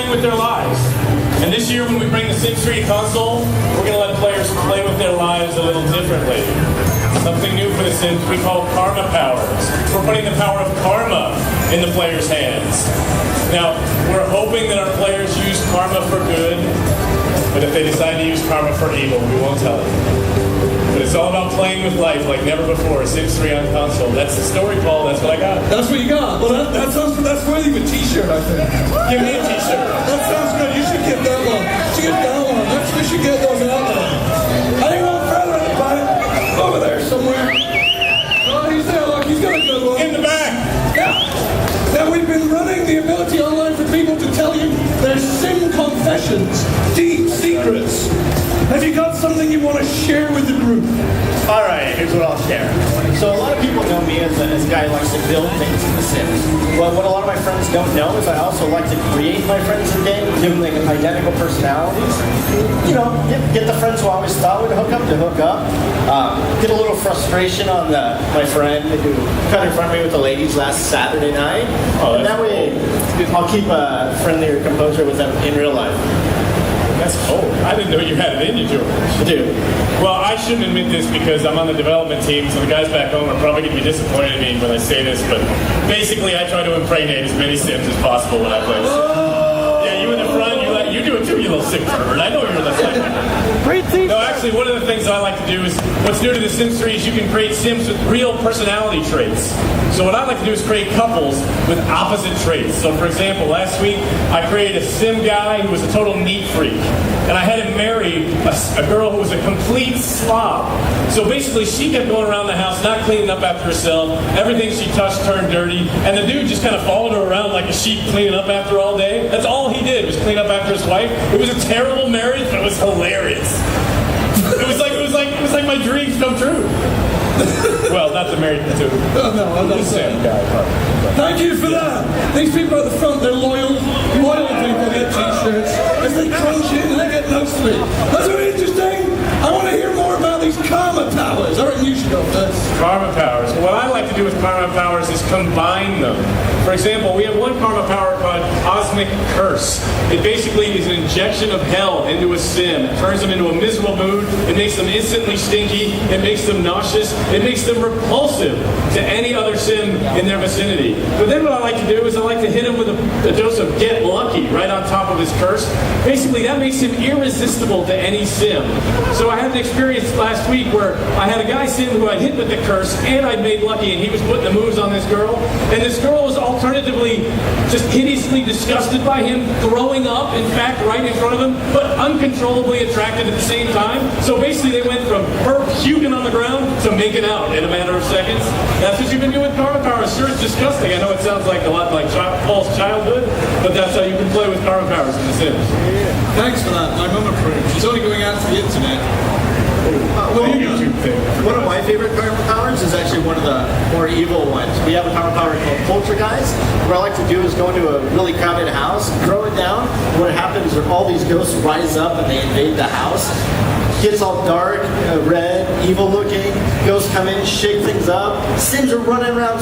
playing with their lives. And this year when we bring the Sims 3 console, we're going to let players play with their lives a little differently. Something new for the Sims we call Karma Powers. We're putting the power of karma in the players' hands. Now, we're hoping that our players use karma for good, but if they decide to use karma for evil, we won't tell them. But it's all about playing with life like never before. Sims 3 on console. That's the story, Paul. That's what I got. That's what you got. Well, that's worthy of a t-shirt, I think. Give me a t-shirt. That sounds good. You should get that one. You should get that one. We should get those out there. I think one further in the pipe. Over there somewhere. Oh, he's there. Look, he's got a good one. In the back. Yeah. Now, we've been running the ability online for people to tell you their sim confessions, deep secrets. Have you got something you want to share with the group? All right, here's what I'll share. So a lot of people know me as a guy who likes to build things in The Sims. But what a lot of my friends don't know is I also like to create my friends in game, give them like identical personalities. You know, get the friends who I always thought would hook up to hook up. Get a little frustration on my friend who cut in front of me with the ladies last Saturday night. And that way I'll keep a friendlier composure with them in real life. That's cold. I didn't know you had it in you, George. Dude. Well, I shouldn't admit this because I'm on the development team, so the guys back home are probably going to be disappointed in me when I say this, but basically I try to impregnate as many Sims as possible when I play this. Yeah, you in the front, you do it too, you little sick pervert. I know you're the same. Great team. No, actually, one of the things I like to do is, what's new to The Sims 3 is you can create Sims with real personality traits. So what I like to do is create couples with opposite traits. So for example, last week, I created a Sim guy who was a total neat freak. And I had him marry a girl who was a complete slob. So basically, she kept going around the house, not cleaning up after herself. Everything she touched turned dirty. And the dude just kind of followed her around like a sheep cleaning up after all day. That's all he did, was clean up after his wife. It was a terrible marriage, but it was hilarious. It was like my dreams come true. Well, not the married two. No, The Sim guy. Thank you for that. These people at the front, they're loyal people get t-shirts. As they crunch in, they get no sleep. That's very interesting. I want to hear more about these karma powers. I reckon you should go first. Karma powers. What I like to do with karma powers is combine them. For example, we have one karma power called Cosmic Curse. It basically is an injection of hell into a Sim. It turns them into a miserable mood. It makes them instantly stinky. It makes them nauseous. It makes them repulsive to any other Sim in their vicinity. But then what I like to do is I like to hit him with a dose of Get Lucky right on top of his curse. Basically, that makes him irresistible to any Sim. So I had an experience last week where I had a guy Sim who I hit with the curse and I'd made lucky, and he was putting the moves on this girl. And this girl was alternatively just hideously disgusted by him, throwing up, in fact, right in front of him, but uncontrollably attracted at the same time. So basically they went from her puking on the ground to making out in a matter of seconds. That's what you've been doing with karma powers. Sure, it's disgusting. I know it sounds like a lot like Paul's childhood, but that's how you can play with karma powers in The Sims. Thanks for that. My mum approved. She's only going out to the internet. One of my favorite karma powers is actually one of the more evil ones. We have a karma power called Poltergeist. What I like to do is go into a really crowded house, throw it down. What happens is all these ghosts rise up and they invade the house. Gets all dark, red, evil looking. Ghosts come in, shake things up. Sims are running around